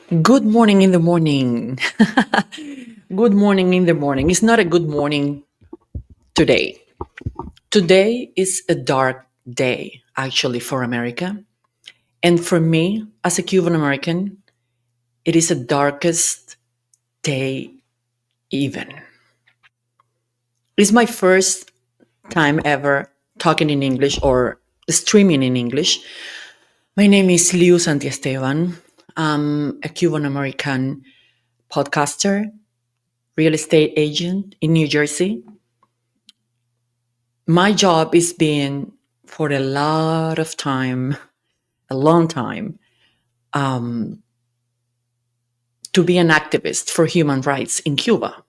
Good morning in the morning. Good morning in the morning. It's not a good morning today. Today is a dark day, actually, for America. And for me, as a Cuban American, it is the darkest day even. It's my first time ever talking in English or streaming in English. My name is Liu Santiesteban. I'm a Cuban American podcaster, real estate agent in New Jersey. My job is being for a lot of time, a long time, to be an activist for human rights in Cuba.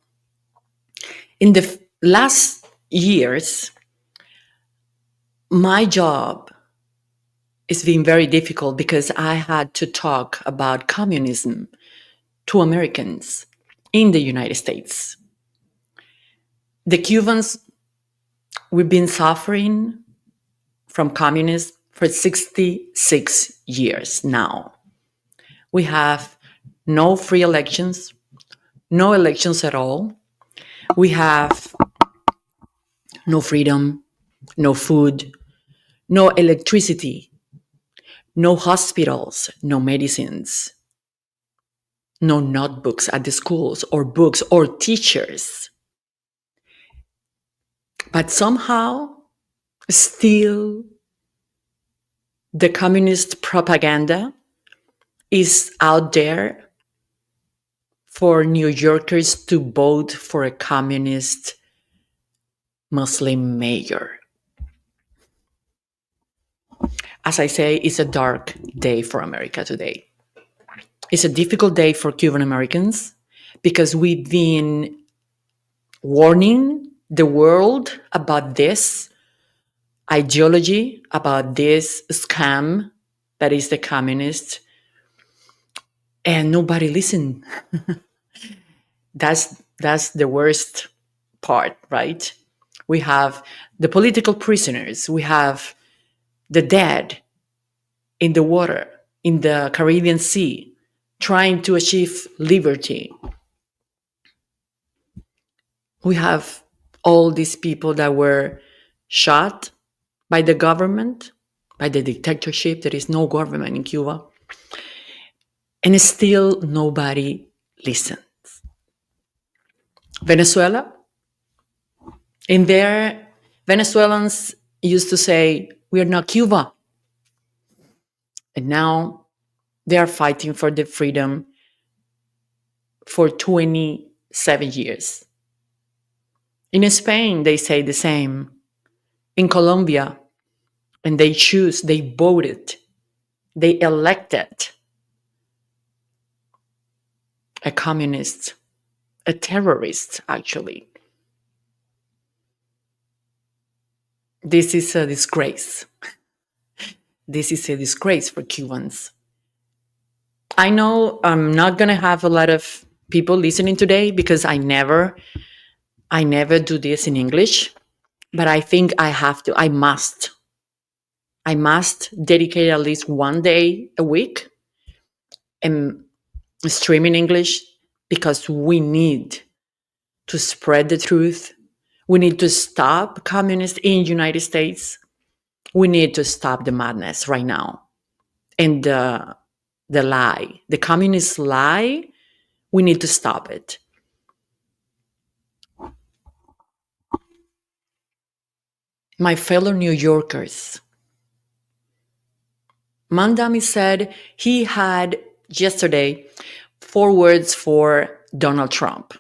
In the last years, my job is being very difficult because I had to talk about communism to Americans in the United States. The Cubans, we've been suffering from communism for 66 years now. We have no free elections, no elections at all. We have no freedom, no food, no electricity, no hospitals, no medicines, no notebooks at the schools or books or teachers. But somehow, still, the communist propaganda is out there for New Yorkers to vote for a communist Muslim mayor. As I say, it's a dark day for America today. It's a difficult day for Cuban Americans because we've been warning the world about this ideology, about this scam that is the communist, and nobody listened. That's the worst part, right? We have the political prisoners, we have the dead in the water, in the Caribbean Sea, trying to achieve liberty. We have all these people that were shot by the government, by the dictatorship. There is no government in Cuba. And still nobody listens. Venezuela, in there, Venezuelans used to say, "We are not Cuba." And now they are fighting for the freedom for 27 years. In Spain, they say the same. In Colombia, and they voted, they elected a communist, a terrorist, actually. This is a disgrace. This is a disgrace for Cubans. I know I'm not going to have a lot of people listening today because I never do this in English, but I think I must dedicate at least one day a week and stream in English because we need to spread the truth. We need to stop communists in the United States. We need to stop the madness right now. And the lie, the communist lie, we need to stop it. My fellow New Yorkers, Mandami said he had yesterday 4 words for Donald Trump,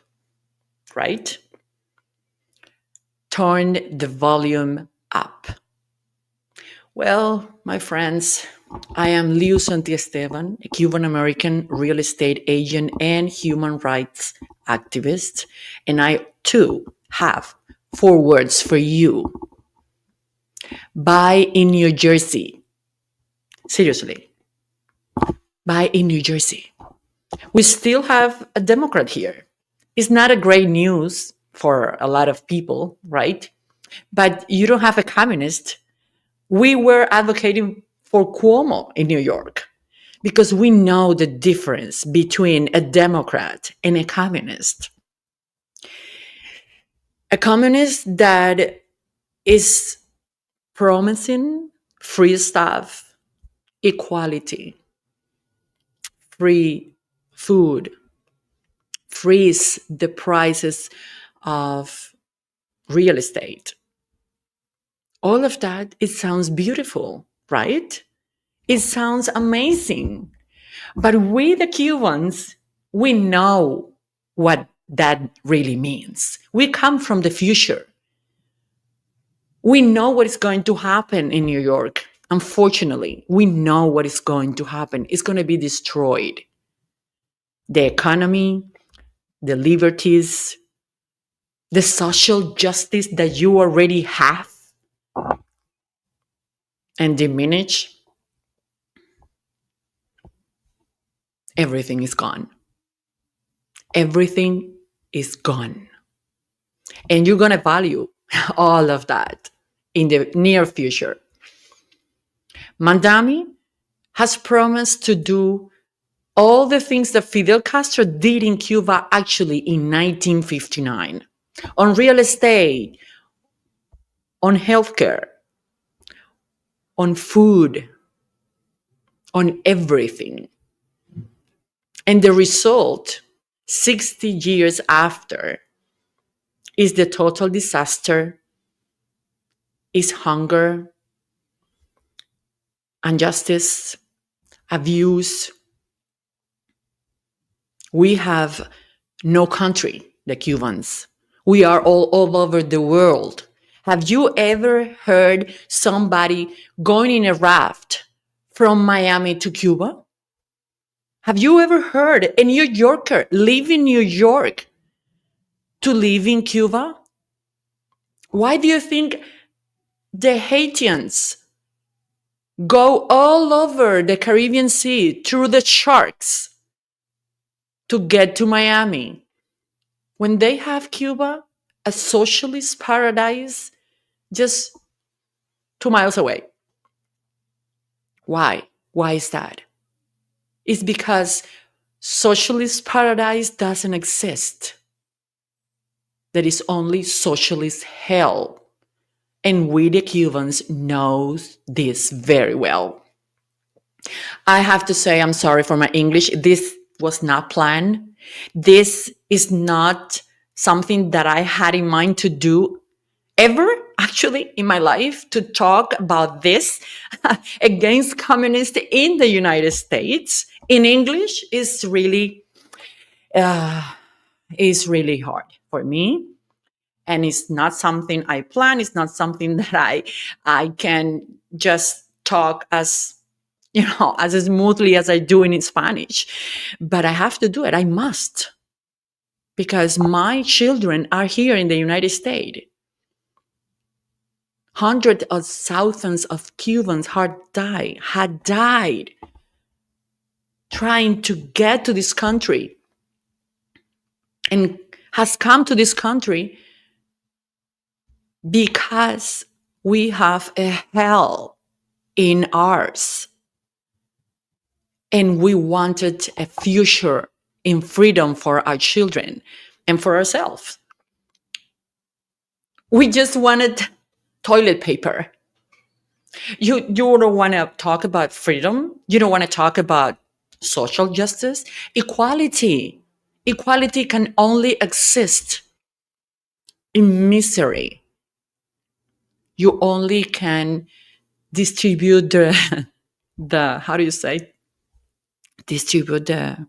right? Turn the volume up. Well, my friends, I am Liu Santiesteban, a Cuban American real estate agent and human rights activist, and I too have 4 words for you. Buy in New Jersey. Seriously, buy in New Jersey. We still have a Democrat here. It's not a great news for a lot of people, right? But you don't have a communist. We were advocating for Cuomo in New York. because we know the difference between a Democrat and a communist. A communist that is promising free stuff, equality, free food, freeze the prices of real estate. All of that, it sounds beautiful, right? It sounds amazing. But we, the Cubans, we know what that really means. We come from the future. We know what is going to happen in New York. Unfortunately, we know what is going to happen. It's going to be destroyed. The economy, the liberties, the social justice that you already have and diminish, everything is gone. Everything is gone. And you're going to value all of that in the near future. Mandami has promised to do all the things that Fidel Castro did in Cuba actually in 1959 on real estate, on healthcare, on food, on everything. And the result, 60 years after, is the total disaster, is hunger, injustice, abuse. We have no country, the Cubans. We are all over the world. Have you ever heard somebody going in a raft from Miami to Cuba? Have you ever heard a New Yorker leaving New York to live in Cuba? Why do you think the Haitians go all over the Caribbean Sea through the sharks to get to Miami? When they have Cuba, a socialist paradise, just 2 miles away. Why? Why is that? It's because socialist paradise doesn't exist. There is only socialist hell. And we, the Cubans, know this very well. I have to say, I'm sorry for my English. This was not planned. This is not something that I had in mind to do ever, actually, in my life, to talk about this against communists in the United States. In English is really hard for me. And it's not something I plan. It's not something that I can just talk as as smoothly as I do in Spanish. But I have to do it. I must, because my children are here in the United States. Hundreds of thousands of Cubans had died trying to get to this country, and has come to this country because we have a hell in ours. And we wanted a future in freedom for our children and for ourselves. We just wanted toilet paper. You don't want to talk about freedom. You don't want to talk about social justice. Equality. Equality can only exist in misery. You only can distribute the how do you say? Distribute the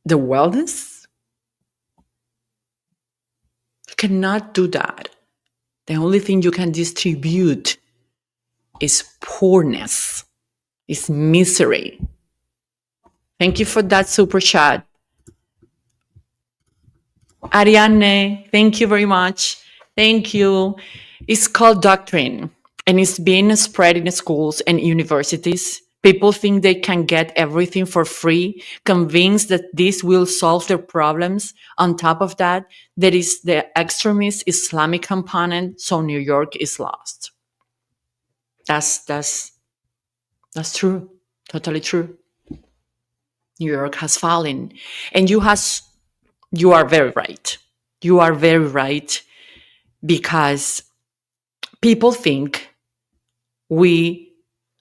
wellness. You cannot do that. The only thing you can distribute is poorness, is misery. Thank you for that super chat. Ariane, thank you very much. Thank you. It's called doctrine, and it's being spread in schools and universities. People think they can get everything for free, convinced that this will solve their problems. On top of that, there is the extremist Islamic component, so New York is lost. That's true. Totally true. New York has fallen. And you are very right. You are very right because people think we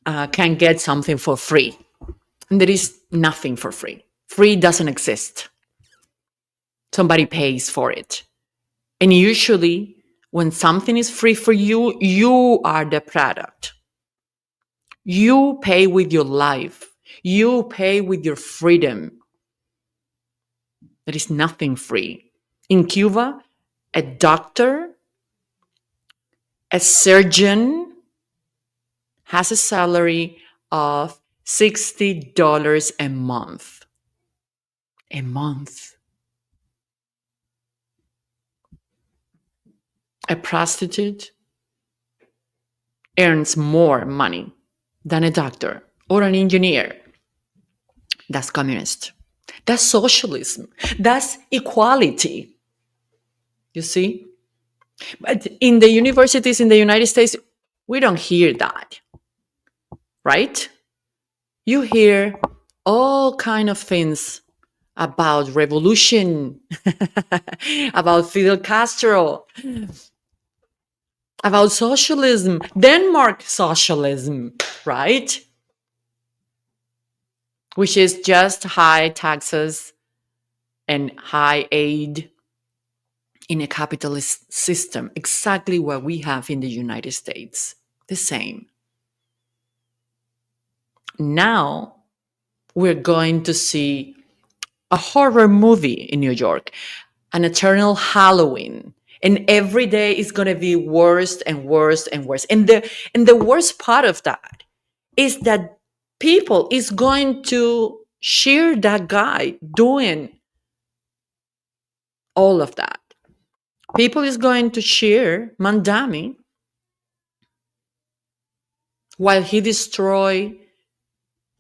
can get something for free. And there is nothing for free. Free doesn't exist. Somebody pays for it. And usually, when something is free for you, you are the product. You pay with your life, you pay with your freedom. There is nothing free. In Cuba, a doctor, a surgeon has a salary of $60 a month. A month. A prostitute earns more money than a doctor or an engineer. That's communist. That's socialism. That's equality. You see? But in the universities in the United States, we don't hear that, right? You hear all kind of things about revolution, about Fidel Castro, about socialism, Denmark socialism, right? Which is just high taxes and high aid in a capitalist system, exactly what we have in the United States. The same. Now we're going to see a horror movie in New York, an eternal Halloween. And every day is going to be worse and worse and worse. And the worst part of that is that people is going to cheer that guy doing all of that. People is going to cheer Mandami while he destroy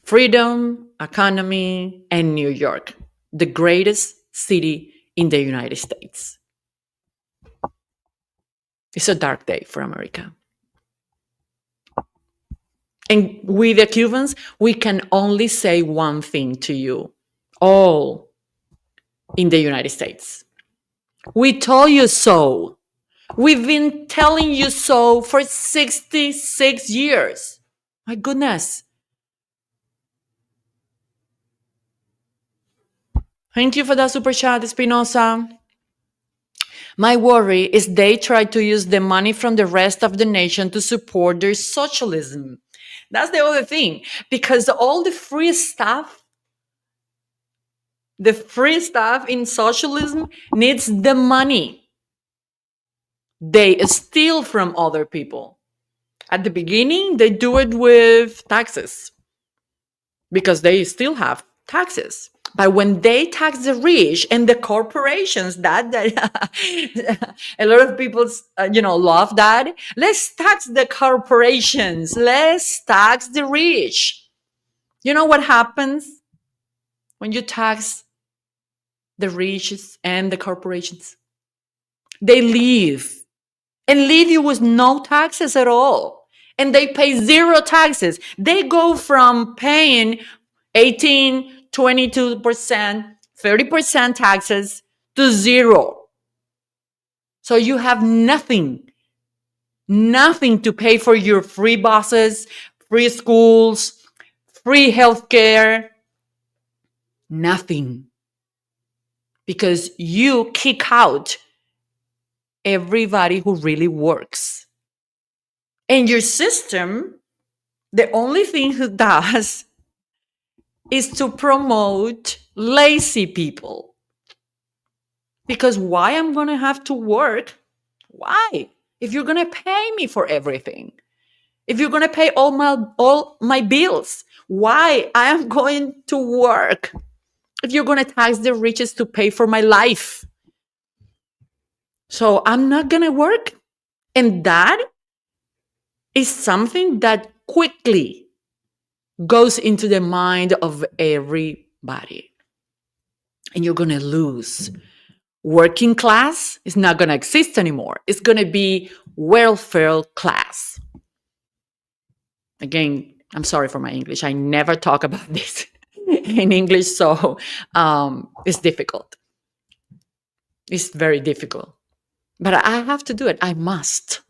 freedom, economy, and New York, the greatest city in the United States. It's a dark day for America. And we, the Cubans, we can only say one thing to you, all in the United States. We told you so. We've been telling you so for 66 years. My goodness. Thank you for that super chat, Espinosa. My worry is they try to use the money from the rest of the nation to support their socialism. That's the other thing, because all the free stuff in socialism needs the money. They steal from other people. At the beginning, they do it with taxes because they still have taxes. But when they tax the rich and the corporations, that a lot of people, love that. Let's tax the corporations. Let's tax the rich. You know what happens when you tax the rich and the corporations? They leave and leave you with no taxes at all. And they pay zero taxes. They go from paying 18, 22%, 30% taxes to zero. So you have nothing to pay for your free buses, free schools, free healthcare, nothing. Because you kick out everybody who really works. And your system, the only thing it does is to promote lazy people. Because why I'm going to have to work? Why? If you're going to pay me for everything, if you're going to pay all my bills, why I am going to work? If you're going to tax the richest to pay for my life. So I'm not going to work. And that is something that quickly goes into the mind of everybody. And you're going to lose. Working class is not going to exist anymore. It's going to be welfare class. Again, I'm sorry for my English. I never talk about this in English, so it's difficult. It's very difficult. But I have to do it. I must.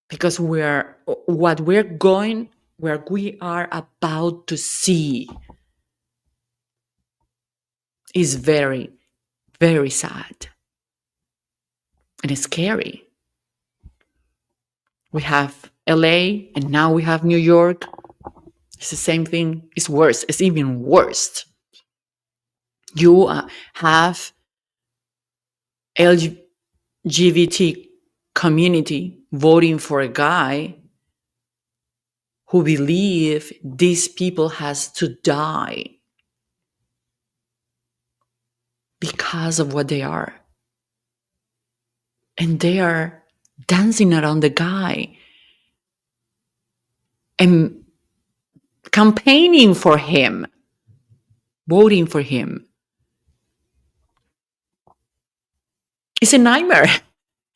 Because what we're going, where we are about to see is very, very sad. And it's scary. We have LA and now we have New York. It's the same thing. It's worse. It's even worse. You have LGBT community voting for a guy who believe these people has to die because of what they are. And they are dancing around the guy and campaigning for him, voting for him. It's a nightmare.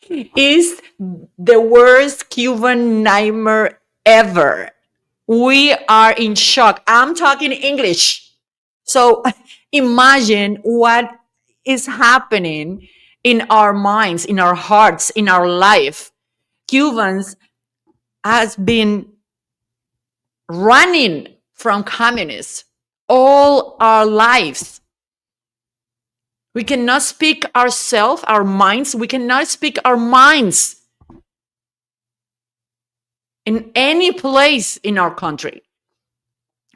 It's the worst Cuban nightmare ever. We are in shock. I'm talking English. So imagine what is happening in our minds, in our hearts, in our life. Cubans has been running from communists all our lives. We cannot speak ourselves, our minds. We cannot speak our minds in any place in our country.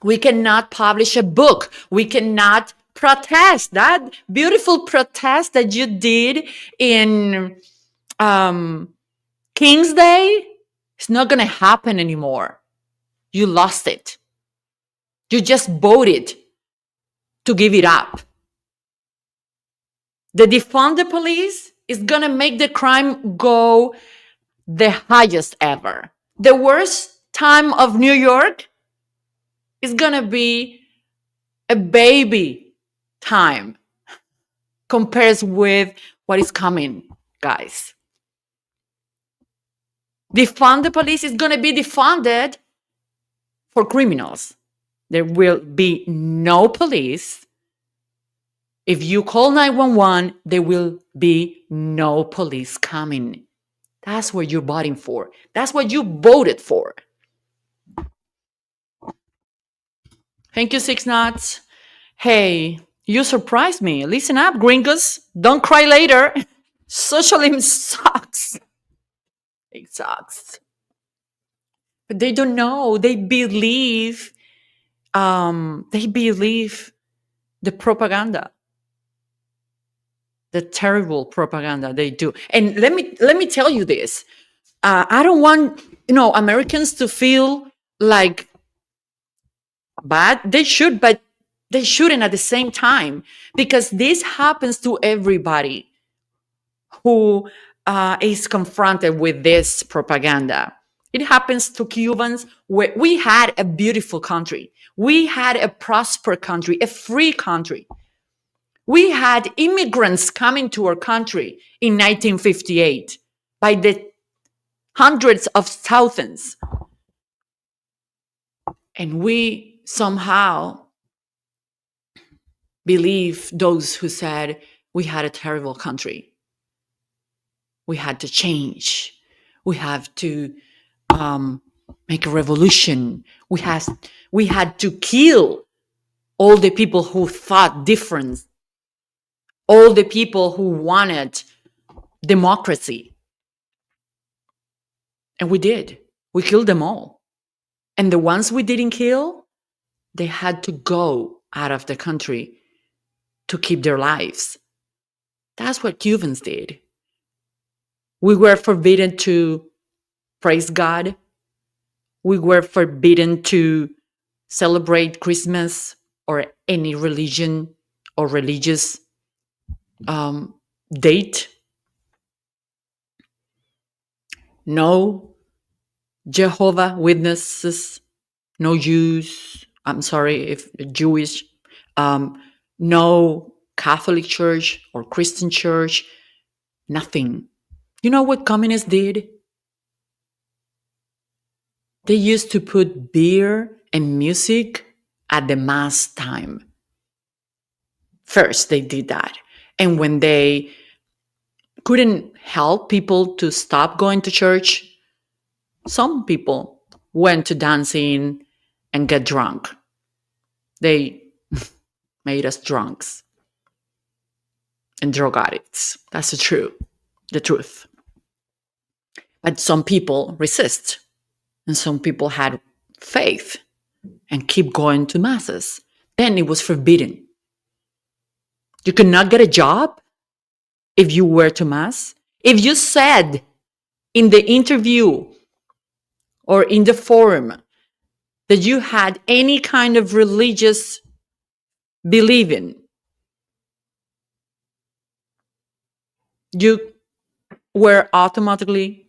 We cannot publish a book. We cannot protest. That beautiful protest that you did in King's Day, it's not going to happen anymore. You lost it. You just voted to give it up. The defund the police is going to make the crime go the highest ever. The worst time of New York is going to be a baby time compares with what is coming, guys. Defund the police is going to be defunded for criminals. There will be no police. If you call 911, there will be no police coming. That's what you're voting for. That's what you voted for. Thank you, Six Nuts. Hey, you surprised me. Listen up, gringos. Don't cry later. Socialism sucks. It sucks. But they don't know. They believe the propaganda. The terrible propaganda they do. And let me tell you this. I don't want, Americans to feel like bad. They should, but they shouldn't at the same time, because this happens to everybody who is confronted with this propaganda. It happens to Cubans, where we had a beautiful country. We had a prosperous country, a free country. We had immigrants coming to our country in 1958 by the hundreds of thousands. And we somehow believe those who said we had a terrible country. We had to change. We have to make a revolution. We had to kill all the people who thought different, all the people who wanted democracy. And we did. We killed them all. And the ones we didn't kill, they had to go out of the country to keep their lives. That's what Cubans did. We were forbidden to praise God. We were forbidden to celebrate Christmas or any religion or religious date. No Jehovah Witnesses, no Jews. I'm sorry if Jewish. No Catholic Church or Christian Church. Nothing. You know what communists did? They used to put beer and music at the mass time. First, they did that. And when they couldn't help people to stop going to church, some people went to dancing and get drunk. They made us drunks and drug addicts. That's the truth. But some people resist, and some people had faith and keep going to masses. Then it was forbidden. You could not get a job if you were to mass. If you said in the interview or in the forum that you had any kind of religious believing, you were automatically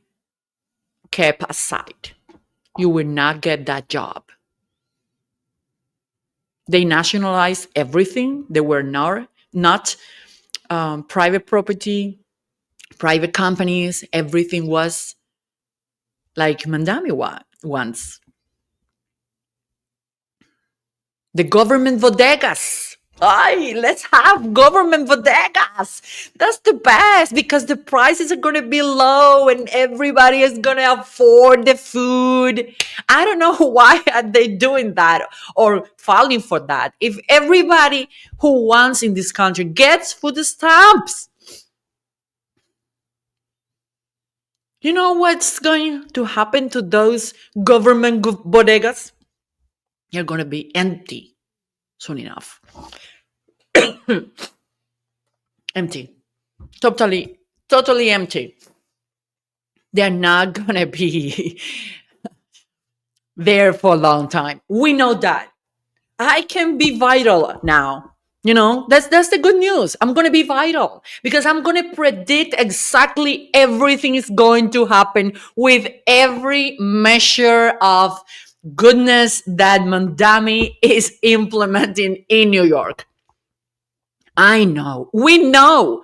kept aside. You would not get that job. They nationalized everything. They were not private property, private companies. Everything was like Mandami once. The government bodegas. Ay, let's have government bodegas. That's the best because the prices are going to be low and everybody is going to afford the food. I don't know why are they doing that or filing for that. If everybody who wants in this country gets food stamps, you know what's going to happen to those government bodegas? They're going to be empty soon enough. Empty. Totally empty. They're not going to be there for a long time. We know that. I can be vital now. You know, that's the good news. I'm going to be vital because I'm going to predict exactly everything is going to happen with every measure of goodness that Mandami is implementing in New York. I know. We know.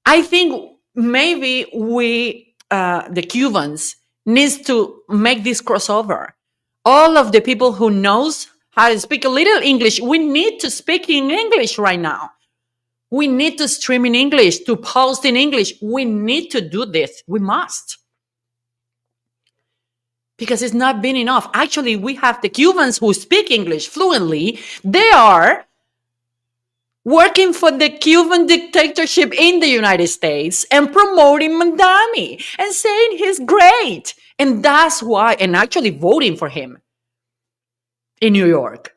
I think maybe we, the Cubans, needs to make this crossover. All of the people who knows how to speak a little English, we need to speak in English right now. We need to stream in English, to post in English. We need to do this. We must. Because it's not been enough. Actually, we have the Cubans who speak English fluently. They are working for the Cuban dictatorship in the United States and promoting Mandami and saying he's great. And that's why, and actually voting for him in New York.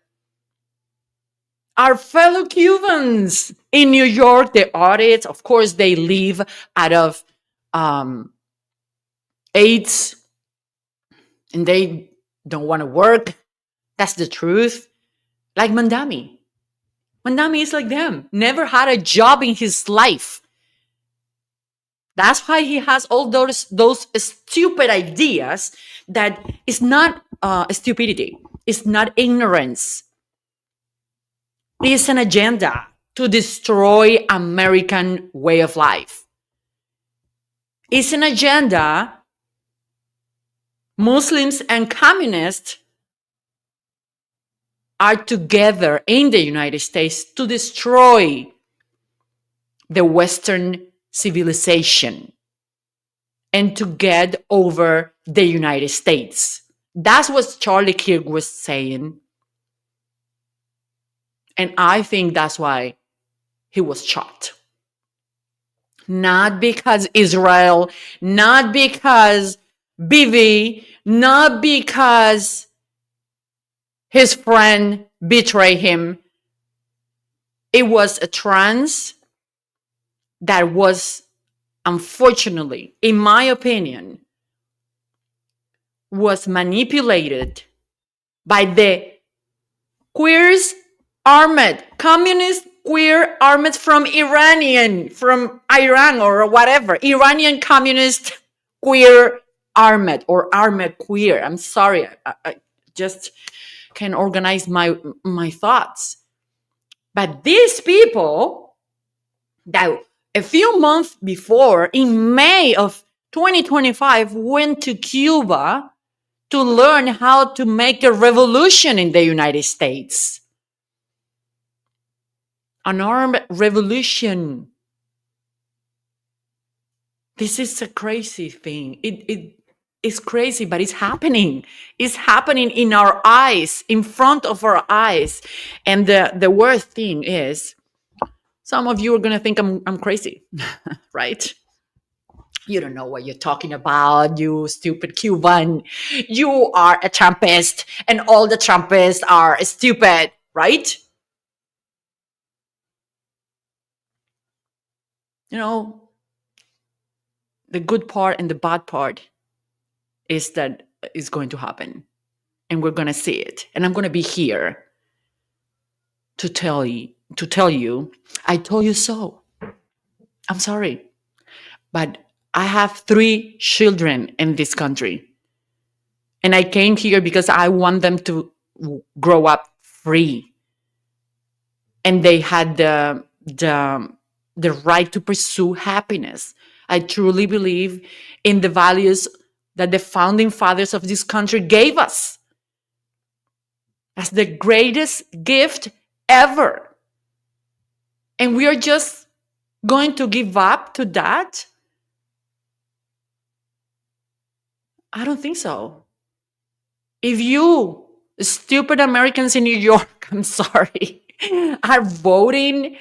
Our fellow Cubans in New York, the audits, of course, they live out of AIDS and they don't want to work. That's the truth. Like Mandami. Mandami is like them. Never had a job in his life. That's why he has all those stupid ideas that is not stupidity. It's not ignorance. It's an agenda to destroy American way of life. It's an agenda Muslims and communists are together in the United States to destroy the Western civilization and to get over the United States. That's what Charlie Kirk was saying. And I think that's why he was shot. Not because Israel, not because Bibi, not because his friend betrayed him. It was a trance that was, unfortunately, in my opinion, was manipulated by the queers armed, communist queer armed from Iran or whatever, Iranian communist queer armed or armed queer. I'm sorry, I just can't organize my thoughts. But these people that a few months before, in May of 2025, went to Cuba to learn how to make a revolution in the United States. An armed revolution. This is a crazy thing. It is crazy, but it's happening. It's happening in our eyes, in front of our eyes. And the worst thing is, some of you are going to think I'm crazy, right? You don't know what you're talking about, you stupid Cuban. You are a Trumpist, and all the Trumpists are stupid, right? You know, the good part and the bad part is that it's going to happen, and we're going to see it. And I'm going to be here to tell you, I told you so. I'm sorry, but I have 3 children in this country. And I came here because I want them to grow up free. And they had the right to pursue happiness. I truly believe in the values that the founding fathers of this country gave us as the greatest gift ever. And we are just going to give up to that? I don't think so. If you stupid Americans in New York, I'm sorry, are voting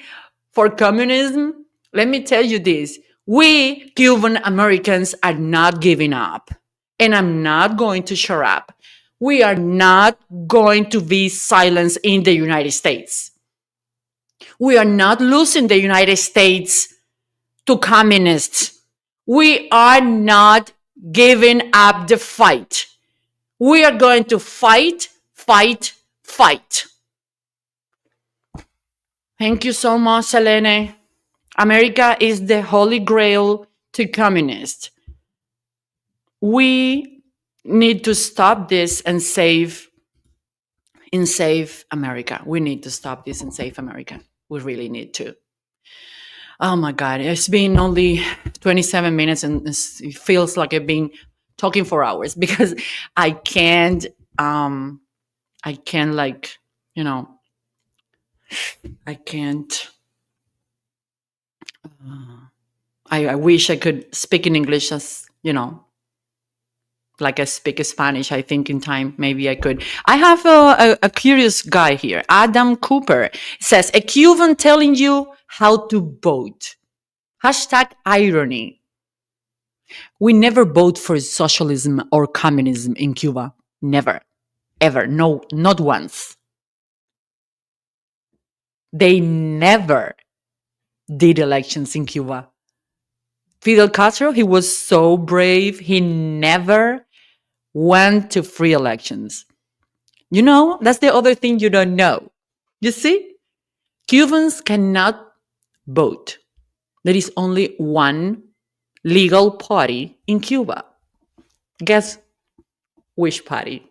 for communism, let me tell you this. We Cuban Americans are not giving up. And I'm not going to shut up. We are not going to be silenced in the United States. We are not losing the United States to communists. We are not giving up the fight. We are going to fight, fight, fight. Thank you so much, Selene. America is the holy grail to communists. We need to stop this and save America. We need to stop this and save America. We really need to. Oh my God, it's been only 27 minutes and it feels like I've been talking for hours because I can't like, I can't. I wish I could speak in English as, like I speak Spanish. I think in time, maybe I could. I have a curious guy here. Adam Cooper says, a Cuban telling you how to vote. Hashtag irony. We never vote for socialism or communism in Cuba. Never. Ever. No, not once. They never did elections in Cuba. Fidel Castro, he was so brave. He never went to free elections. That's the other thing you don't know. You see, Cubans cannot vote. There is only one legal party in Cuba. Guess which party?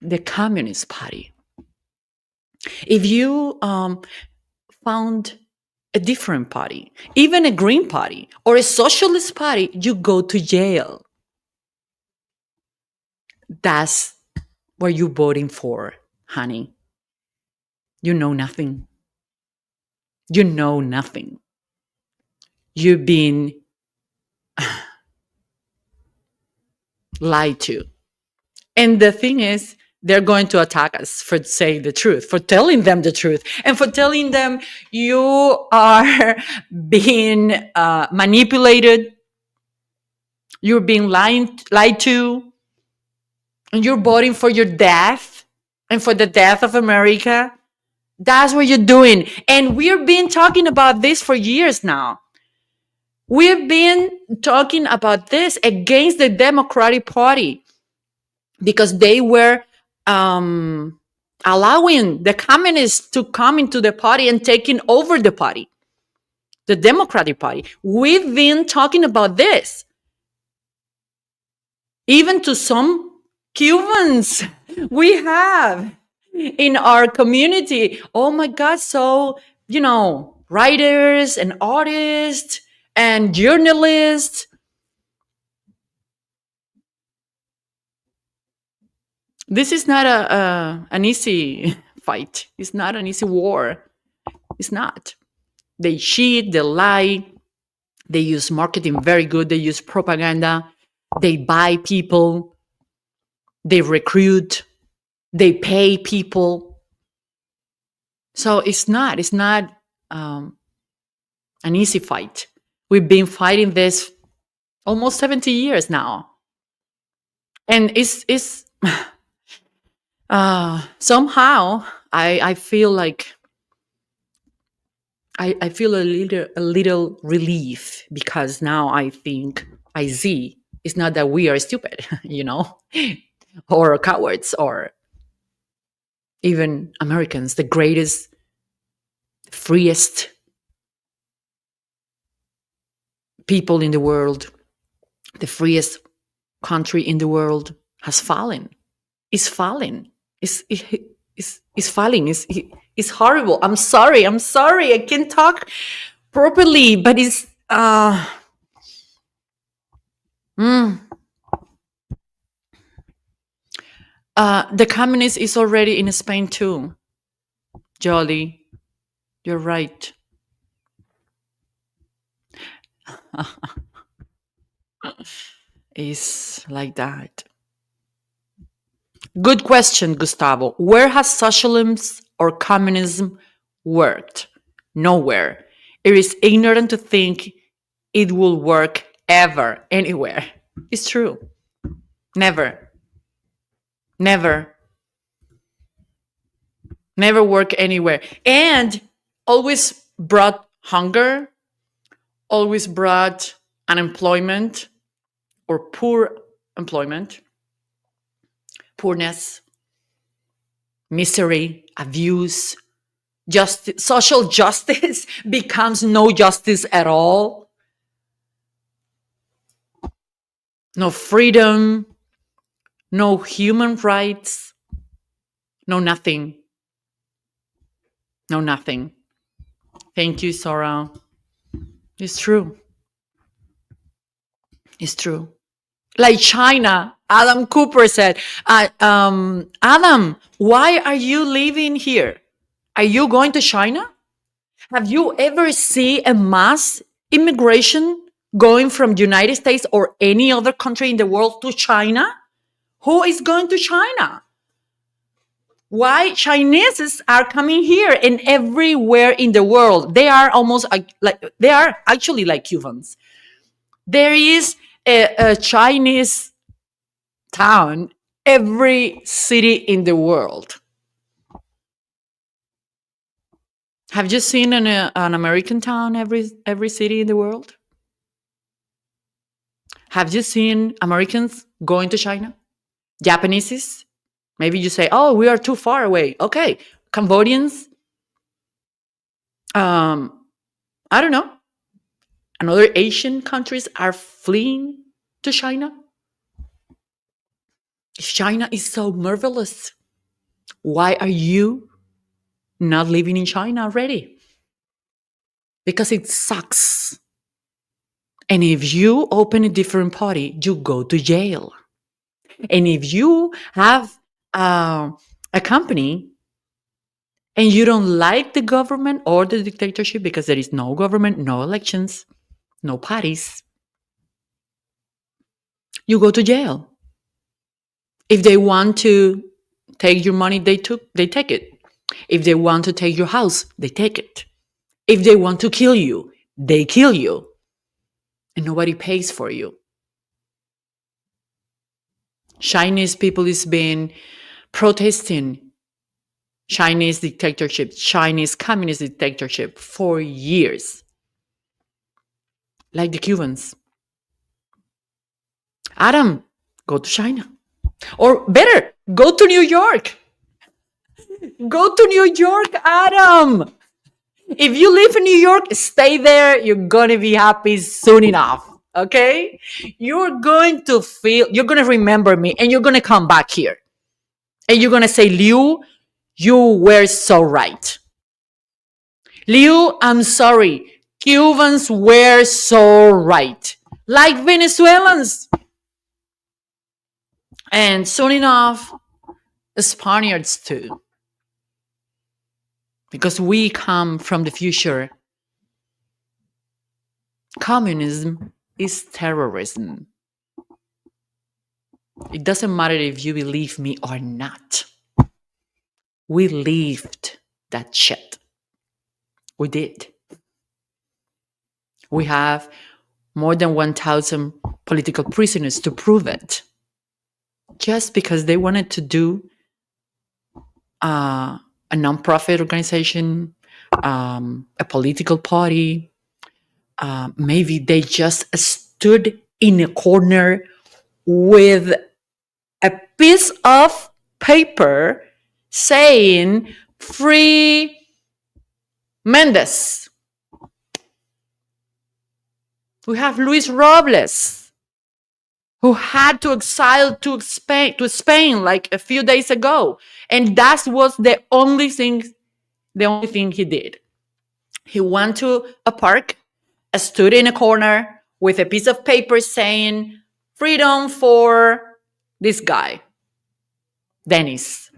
The Communist Party. If you found a different party, even a Green Party or a Socialist Party, you go to jail. That's what you're voting for, honey. You know nothing. You know nothing. You've been lied to. And the thing is, they're going to attack us for saying the truth, for telling them the truth, and for telling them you are being manipulated, you're being lied to, and you're voting for your death and for the death of America. That's what you're doing. And we've been talking about this for years now. We've been talking about this against the Democratic Party because they were allowing the communists to come into the party and taking over the party, the Democratic Party. We've been talking about this. Even to some Cubans, we have in our community. Oh my God. So, writers and artists and journalists. This is not an easy fight. It's not an easy war. It's not. They cheat, they lie, they use marketing very good, they use propaganda, they buy people, they recruit, they pay people. So it's not um, an easy fight. We've been fighting this almost 70 years now. And it's somehow I feel like I feel a little relief because now I think I see it's not that we are stupid, or cowards or even Americans, the greatest, freest people in the world, the freest country in the world has fallen. It's falling. It's falling. It's horrible. I'm sorry. I'm sorry. I can't talk properly, but it's mm, the communist is already in Spain too. Jolly, you're right. It's like that. Good question, Gustavo. Where has socialism or communism worked? Nowhere. It is ignorant to think it will work ever, anywhere. It's true. Never. Never. Never work anywhere. And always brought hunger, always brought unemployment or poor employment, poorness, misery, abuse, social justice becomes no justice at all. No freedom, no human rights, no nothing. No nothing. Thank you, Sora. It's true. It's true. Like China, Adam Cooper said, Adam, why are you living here? Are you going to China? Have you ever seen a mass immigration going from the United States or any other country in the world to China? Who is going to China? Why Chinese are coming here and everywhere in the world? They are almost like they are actually like Cubans. There is a Chinese town every city in the world. Have you seen an American town every city in the world? Have you seen Americans going to China? Japanese? Maybe you say, "Oh, we are too far away." Okay, Cambodians. Um, I don't know. Another Asian countries are fleeing to China. If China is so marvelous, why are you not living in China already? Because it sucks. And if you open a different party, you go to jail. And if you have a company and you don't like the government or the dictatorship because there is no government, no elections, no parties, you go to jail. If they want to take your money, they take it. If they want to take your house, they take it. If they want to kill you, they kill you. And nobody pays for you. Chinese people is been protesting Chinese dictatorship, Chinese communist dictatorship for years. Like the Cubans. Adam, go to China. Or better, go to New York. Go to New York, Adam. If you live in New York, stay there. You're going to be happy soon enough. Okay? You're going to remember me and you're going to come back here. And you're going to say, Liu, you were so right. Liu, I'm sorry. Cubans were so right. Like Venezuelans. And soon enough, Spaniards too, because we come from the future. Communism is terrorism. It doesn't matter if you believe me or not. We lived that shit. We did. We have more than 1,000 political prisoners to prove it. Just because they wanted to do a nonprofit organization, a political party, maybe they just stood in a corner with a piece of paper saying, "Free Mendes." We have Luis Robles, who had to exile to Spain like a few days ago. And that was the only thing he did. He went to a park, stood in a corner with a piece of paper saying, "Freedom for this guy, Dennis."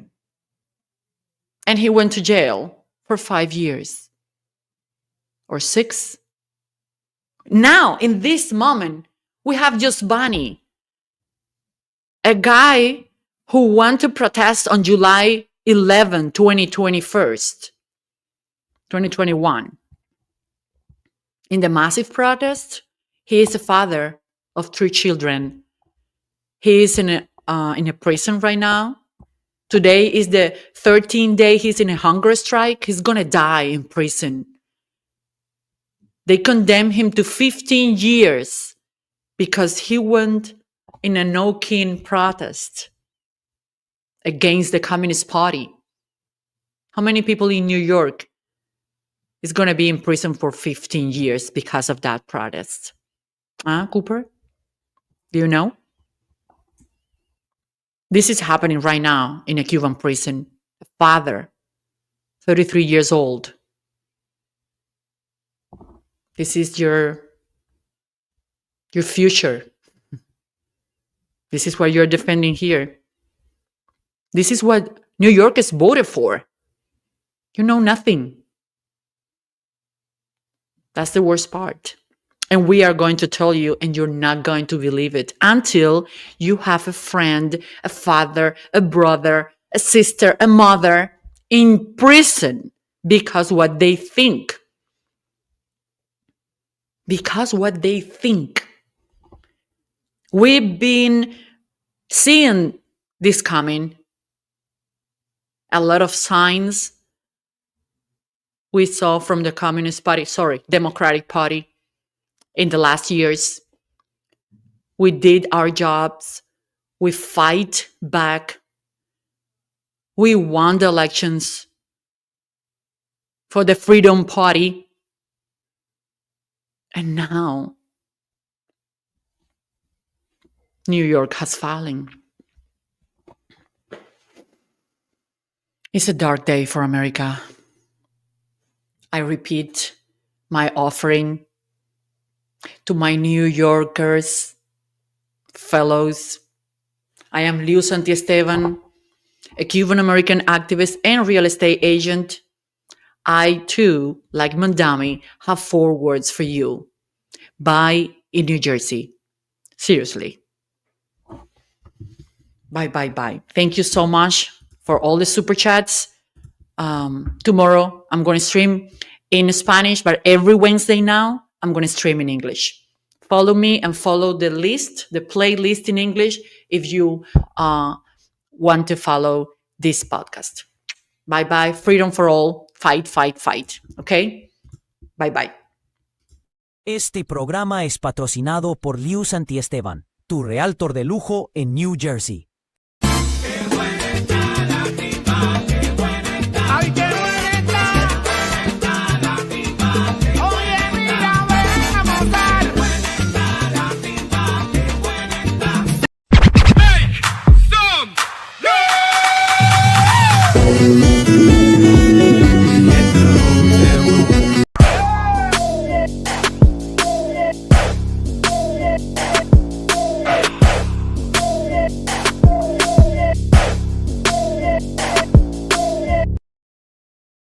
And he went to jail for 5 years or 6. Now, in this moment, we have just Bunny, a guy who went to protest on July 11, 2021. In the massive protest, he is a father of 3 children. He is in a prison right now. Today is the 13th day he's in a hunger strike. He's going to die in prison. They condemned him to 15 years because he went in a no-kin protest against the Communist Party. How many people in New York is going to be in prison for 15 years because of that protest? Cooper? Do you know? This is happening right now in a Cuban prison. A father, 33 years old. This is your future. This is what you're defending here. This is what New Yorkers voted for. You know nothing. That's the worst part. And we are going to tell you, and you're not going to believe it until you have a friend, a father, a brother, a sister, a mother in prison because what they think. Because what they think. We've been seeing this coming. A lot of signs we saw from the Democratic Party in the last years. We did our jobs. We fight back. We won the elections for the Freedom Party. And now New York has fallen. It's a dark day for America. I repeat my offering to my New Yorkers, fellows. I am Liu Santiesteban, a Cuban-American activist and real estate agent. I, too, like Mandami, have 4 words for you. Buy in New Jersey. Seriously. Bye, bye, bye. Thank you so much for all the super chats. Tomorrow, I'm going to stream in Spanish, but every Wednesday now, I'm going to stream in English. Follow me and follow the playlist in English if you want to follow this podcast. Bye-bye. Freedom for all. Fight, fight, fight. Okay? Bye-bye. Este programa es patrocinado por Liu Santiesteban, tu realtor de lujo en New Jersey.